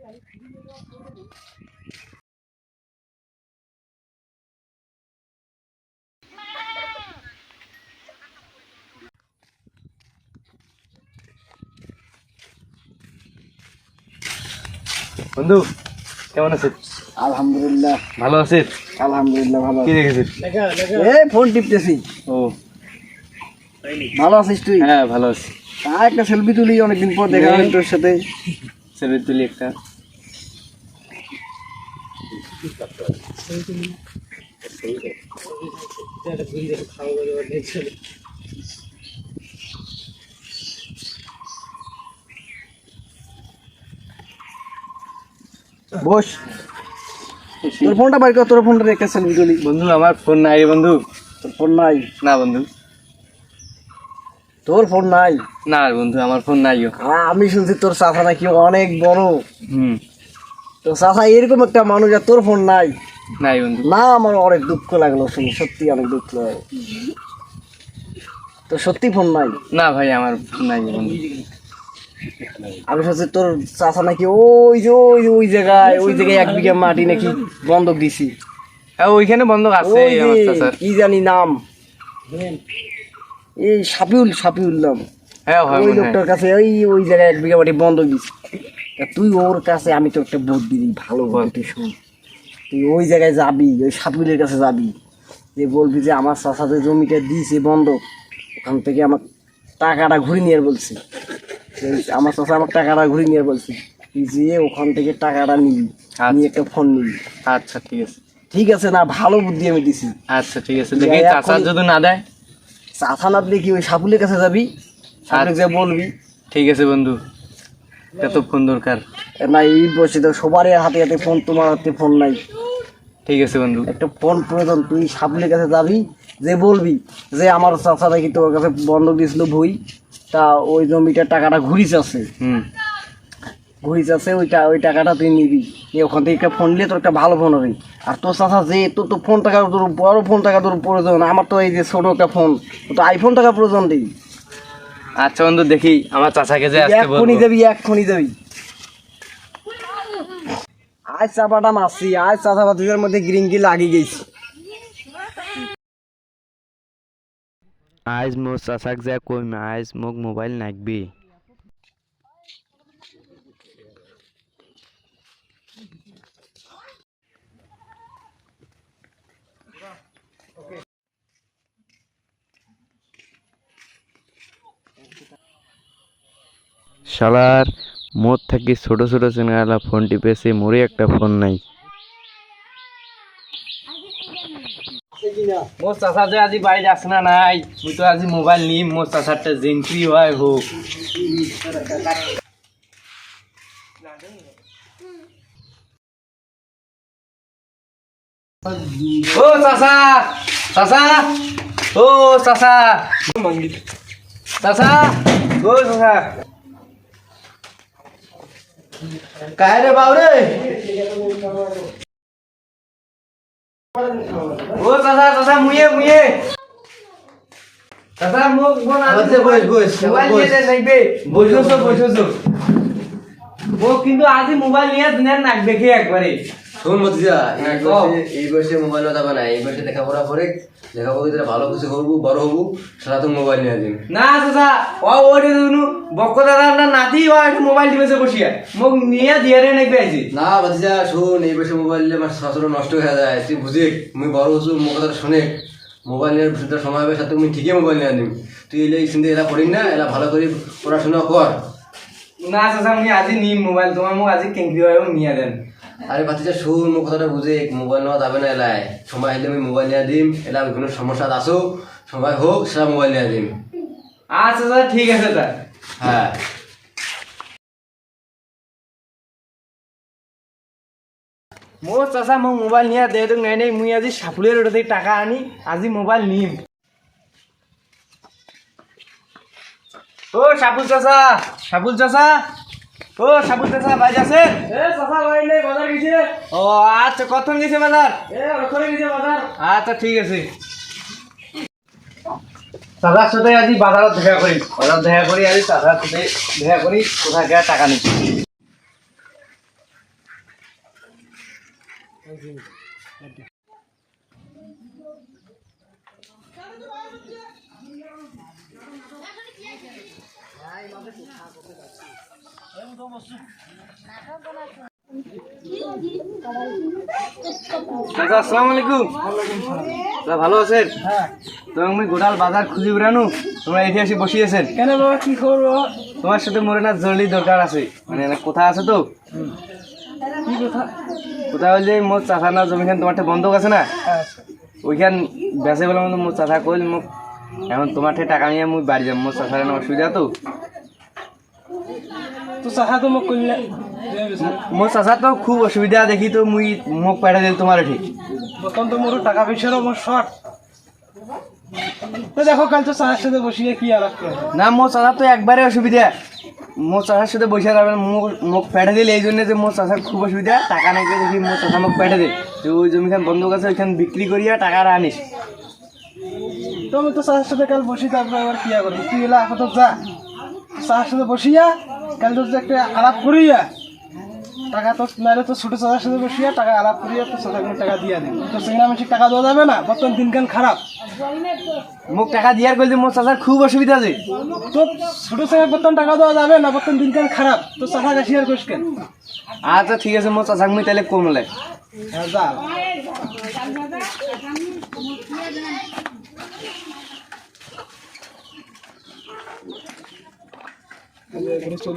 বন্ধু কেমন আছিস? আলহামদুলিল্লাহ ভালো আছিস? আলহামদুলিল্লাহ ভালো। কি দেখেছিস? এই ফোন টিপতেছি। ও ভালো আছিস তুই? হ্যাঁ ভালো আছি। একটা সেলফি তুলি, অনেকদিন পর দেখা হলো তোর সাথে। সেলফি তুলি একটা। বস, তোর ফোনটা বাইর কর, তোর ফোনটা একটা সেলফি তুলি। বন্ধু আমার ফোন নাই রে বন্ধু। তোর ফোন নাই? না বন্ধু, তোর ফোন নাই? না বন্ধু আমার ফোন নাই গো। আমি শুনছি তোর চাচা নাকি অনেক বড়। হুম, তোর চাচা এরকম একটা মানুষ আর তোর ফোন নাই? নাই বন্ধু। না, আমার অনেক দুঃখ লাগলো শুনে, সত্যি অনেক দুঃখ লাগলো। তোর সত্যি ফোন নাই? না ভাই আমার ফোন নাই বন্ধু। আমি শুনছি তোর চাচা নাকি ওই জায়গায় 1 বিঘা মাটি নাকি বন্ধক দিছি। হ্যাঁ ওইখানে বন্ধক আছে ওই যে আমার চাচার। কি জানি নাম, এই সাপিউল নাম। হ্যাঁ হয় ওই মনে হয়। লোকটার কাছে ওই জায়গায় 1 বিঘা মাটি বন্ধক দিছি। তা তুই ওর কাছে, আমি তো একটা বুদ্ধি দিই, ভালো তুই শোন। তুই ওই জায়গায় যাবি, ওই সাপিউলের কাছে যাবি, যে বলবি যে আমার চাচা যে জমিটা দিয়েছে বন্ধক, ওখান থেকে আমার টাকাটা ঘুরে নিয়ে বলছি। আমার চাচা আমার টাকাটা ঘুরে নিয়ে বলছি, তুই যে ওখান থেকে টাকাটা নিবি, নিয়ে একটা ফোন নিবি। আচ্ছা ঠিক আছে। ঠিক আছে না? ভালো বুদ্ধি আমি দিছি। আচ্ছা ঠিক আছে, দেখি চাচা যদি না দেয়। চাচা না দিলে কি ওই সাপুলের কাছে যাবি, সাপুলে যে বলবি। ঠিক আছে বন্ধু, এটা তো ফোন দরকার। না এই বসে তো সবারই হাতে হাতে ফোন, তোমার হাতে ফোন নাই। ঠিক আছে বন্ধু। একটা ফোন প্রয়োজন। তুই সাপুলের কাছে যাবি, যে বলবি যে আমার চাচা নাকি তোর কাছে বন্ধক দিয়েছিল বই, তা ওই জমিটার টাকাটা ঘুরিস আছে, হুম ঘুরিস আছে, ওই টাকাটা তুই নিবি। নিয়ে ওখান থেকে একটা ফোন নিলে তোর একটা ভালো ফোন হবে। আর তোর চাচা যে তোর তো ফোন টাকা, তোর বড় ফোন টাকা তোর প্রয়োজন, আমার তো এই যে ছোট একটা ফোন, তো আইফোন টাকা প্রয়োজন নেই। আচ্ছা বন্ধু, দেখি আমার চাচাকে যে আসতে বলবো। এক্ষুনি যাবি। আজ চাপাটা মারছি, আজ চাচা দুধের মধ্যে গ্রিঙ্গি লাগিয়ে গেছি। আজ মোর চাচাক যা কইম, আজ মোক মোবাইল নাকবি। শালার মোর থাকি ছোট ছোট চেনালা ফোন টিপেছে, মোরে একটা ফোন নাই। মোর চাচা যে আজি বাড়িতে আসে না নাই, মুই তো আজি মোবাইল নিম, মোর চাচারটা জেন্ট্রি হয় হোক। ও চাচা, চাচা, ও চাচা, চাচা, ও চাচা, কায় রে বাউরে? ও চাচা, চাচা মুয়ে চাচা মোক বোন আছে, বস মোবাইল নিয়ে দেন নাকবে, বসো ও কিন্তু আজি মোবাইল নিয়ে দিনের নাকবে কি একবারে। শোন মতিজা, এই বয়সে মোবাইল যাবে না, এই বয়সে লেখাপড়া করে, লেখাপড়া করে ভালো কিছু করবো, বড় হবো, সারা তো মোবাইল নিয়ে দিন। না চাচা, ওইটা শুনু বক্ক দাদা নাতি মোবাইল টিপেছে বসিয়া, মোক নিয়ে দিয়ে নাকবে আইছি। না মতিজা শোন, এই বয়সে মোবাইল নিলে আমার শাশুড়ি নষ্ট হয়ে যায়, তুই বুঝে মুই বড় হচ্ছু, মোর কথা শুনে মোবাইল নেওয়ার বিষয়টা সময় হবে, সাথে তুমি ঠিকই মোবাইল নিয়ে দিন। তুই এলে চিন্তা এলা করিস না, এলা ভালো করে পড়াশোনা কর। না চাচা মুই আজি নিম মোবাইল, তোমার মোক আজি কেঙ্কি হয় নিয়ে দেন। আরে বাচ্চা শোন, মোর কথাটা বুঝে, মোবাইল নেওয়া যাবে না এলাই, সময় হলে আমি মোবাইল নিয়ে দিম, এলা কোনো সমস্যা আসো সময় হোক, সেটা মোবাইল নিয়ে দিম। আচ্ছা চাচা ঠিক আছে তা। হ্যাঁ মোর চাচা মোক মোবাইল নিয়ে দে তো নাই নাই, মুই আজি সাপুলের ওটা থেকে টাকা আনি আজি মোবাইল নিম। ও সাপুল চাচা, সাপুল চাচা, ও সাপুল চাচা বাইরে আছে? এ চাচা বাইরে নেই, বাজার গেছে। ও আচ্ছা, কখন গেছে বাজার? ওখানে গেছে বাজার। আচ্ছা ঠিক আছে। চাচার সাথে আজি বাজারত দেখা করি, বাজার দেখা করি আজি চাচার সাথে দেখা করি, কোথায় গিয়ে টাকা নিচ্ছি। চাচা আসসালামু আলাইকুম। চাচা ভালো আছেন? তো আমি গোটাল বাজার খুঁজি বেড়ানো, তোমরা এটি এসে বসিয়েছেন কেন বাবা, কি করবো? তোমার সাথে মোরে না জরুরি দরকার আছে, মানে একটা কথা আছে তো। কি কথা? কোথায় হলে মোর চাচা না জমিখান তোমার বন্ধক আছে না, ওইখান বেঁচে বলে মোর চাচা কইল মোক এখন তোমার টাকা নিয়ে মুই বাড়ি যাম, মোর চাচার না অসুবিধা তো। তো চাচা তো মোক করলে মোর চাচা তো খুব অসুবিধা দেখি তো মুই মোক পাঠা দিল তোমার ঠিক। বর্তমান তো মোর টাকা পয়সারও মোর শর্ট। তো দেখো কাল তো চাচার সাথে বসিয়ে কি আলাপ করে। না মোর চাচার তো একবারে অসুবিধা, মোর চাচার সাথে বসে যাবে না, মোক পেটে দিল এই জন্য যে মোর চাচার খুব অসুবিধা, টাকা নাকি দেখি মোর চাচা মোক পেটে দিল, তো ওই জমিখান বন্ধক আছে ওইখান বিক্রি করিয়া টাকাটা আনিস। তো আমি তো চাচার সাথে কাল বসি, তারপরে আবার কি করবি? তুই এলা আপাতত যা, চাচার সাথে বসিয়া কাল তো একটা আলাপ করিয়া টাকা তো নাহলে তো ছোটো চাচার সাথে বসিয়া টাকা আলাপ করিয়া তো চাচাকে টাকা দিয়া দিবি। তো সেখানে আমি টাকা দেওয়া যাবে না, বর্তমান দিনকান খারাপ। মোক টাকা দিয়ার কইলে মোর চাচার খুব অসুবিধা আছে। তো ছোটো চাচাকে বর্তমান টাকা দেওয়া যাবে না, বর্তমান দিনকান খারাপ। তো চাচা কাশি আর করিস কেন? আচ্ছা ঠিক আছে, মোর চাচাক মুই তাহলে কমলে। হ্যাঁ যা। চলে